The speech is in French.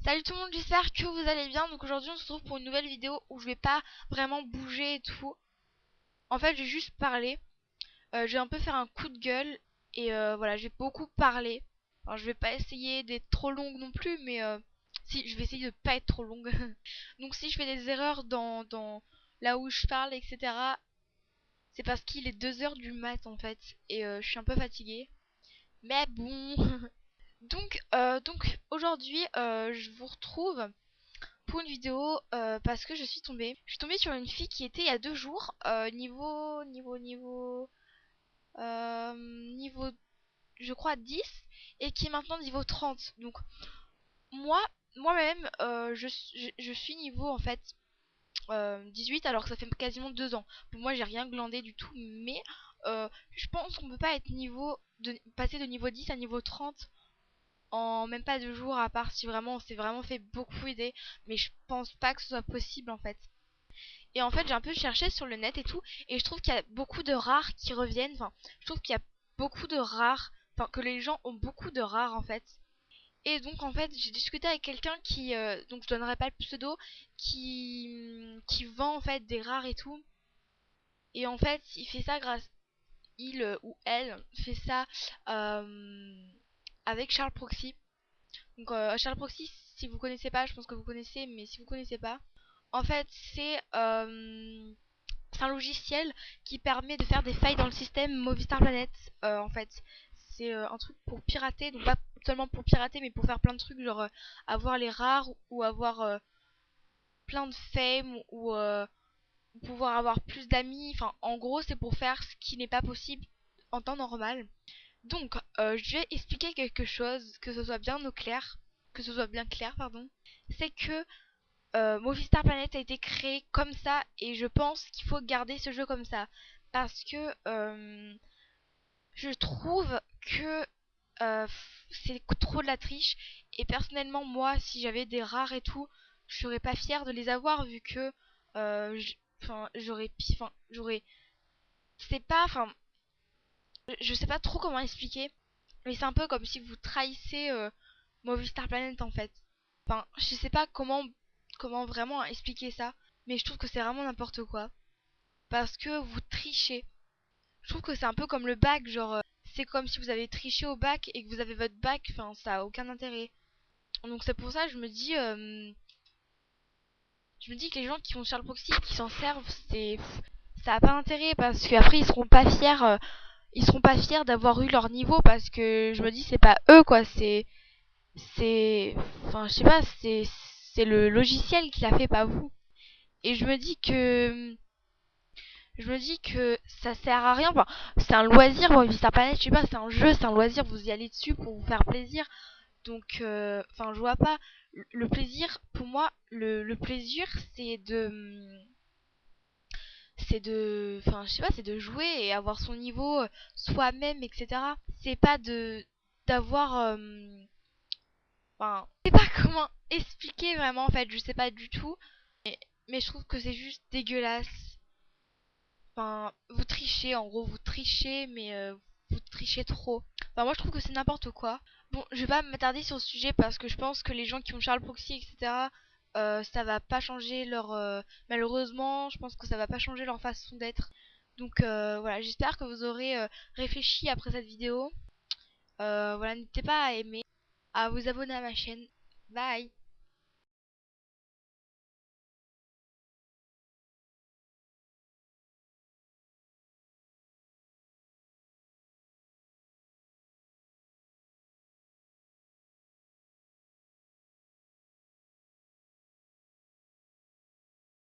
Salut tout le monde, j'espère que vous allez bien. Donc aujourd'hui on se retrouve pour une nouvelle vidéo où je vais pas vraiment bouger et tout. En fait je vais juste parler. Je vais un peu faire un coup de gueule. Et voilà, je vais beaucoup parler. Alors je vais pas essayer d'être trop longue non plus, mais si, je vais essayer de pas être trop longue. Donc si je fais des erreurs dans là où je parle, etc. C'est parce qu'il est 2 heures du mat en fait. Et je suis un peu fatiguée. Mais bon. Donc aujourd'hui je vous retrouve pour une vidéo parce que je suis tombée sur une fille qui était il y a 2 jours niveau je crois 10 et qui est maintenant niveau 30. Donc moi moi-même je suis niveau en fait 18 alors que ça fait quasiment 2 ans. Pour moi j'ai rien glandé du tout, mais je pense qu'on peut pas être passer de niveau 10 à niveau 30 en même pas 2 jours, à part si vraiment on s'est vraiment fait beaucoup aider, mais je pense pas que ce soit possible en fait. Et en fait j'ai un peu cherché sur le net et tout, et je trouve qu'il y a beaucoup de rares qui reviennent, enfin je trouve qu'il y a beaucoup de rares, enfin que les gens ont beaucoup de rares en fait. Et donc en fait j'ai discuté avec quelqu'un qui, donc je donnerai pas le pseudo, qui vend en fait des rares et tout. Et en fait il fait ça grâce, il ou elle fait ça avec Charles Proxy. Donc Charles Proxy, si vous connaissez pas, je pense que vous connaissez, mais si vous connaissez pas, en fait c'est un logiciel qui permet de faire des failles dans le système Movistar Planet. En fait, c'est un truc pour pirater, donc pas seulement pour pirater, mais pour faire plein de trucs, genre avoir les rares ou avoir plein de fame ou pouvoir avoir plus d'amis. Enfin, en gros, c'est pour faire ce qui n'est pas possible en temps normal. Donc, je vais expliquer quelque chose, que ce soit bien au clair, que ce soit bien clair, pardon. C'est que Movistar Planet a été créé comme ça et je pense qu'il faut garder ce jeu comme ça. Parce que je trouve que c'est trop de la triche. Et personnellement, moi, si j'avais des rares et tout, je serais pas fière de les avoir vu que enfin, j'aurais. C'est pas. Enfin, je sais pas trop comment expliquer. Mais c'est un peu comme si vous trahissez Movistar Planet en fait. Enfin, je sais pas comment vraiment expliquer ça, mais je trouve que c'est vraiment n'importe quoi parce que vous trichez. Je trouve que c'est un peu comme le bac, genre c'est comme si vous avez triché au bac et que vous avez votre bac, enfin ça a aucun intérêt. Donc c'est pour ça que je me dis que les gens qui font Charles Proxy, qui s'en servent, ça a pas d'intérêt parce qu'après ils seront pas fiers d'avoir eu leur niveau parce que je me dis c'est pas eux quoi, enfin je sais pas, c'est le logiciel qui l'a fait, pas vous. Et je me dis que ça sert à rien. Enfin, c'est un loisir, bon, Vista Planet, je sais pas, c'est un jeu, c'est un loisir, vous y allez dessus pour vous faire plaisir. Donc enfin je vois pas le plaisir. Pour moi le plaisir enfin je sais pas, c'est de jouer et avoir son niveau soi-même, etc. C'est pas de d'avoir enfin, je sais pas comment expliquer vraiment en fait, je sais pas du tout. Mais je trouve que c'est juste dégueulasse. Enfin, vous trichez, en gros, vous trichez, mais vous trichez trop. Enfin, moi je trouve que c'est n'importe quoi. Bon, je vais pas m'attarder sur ce sujet parce que je pense que les gens qui ont Charles Proxy, etc., ça va pas changer leur. Malheureusement, je pense que ça va pas changer leur façon d'être. Donc voilà, j'espère que vous aurez réfléchi après cette vidéo. Voilà, n'hésitez pas à aimer, à vous abonner à ma chaîne. Bye!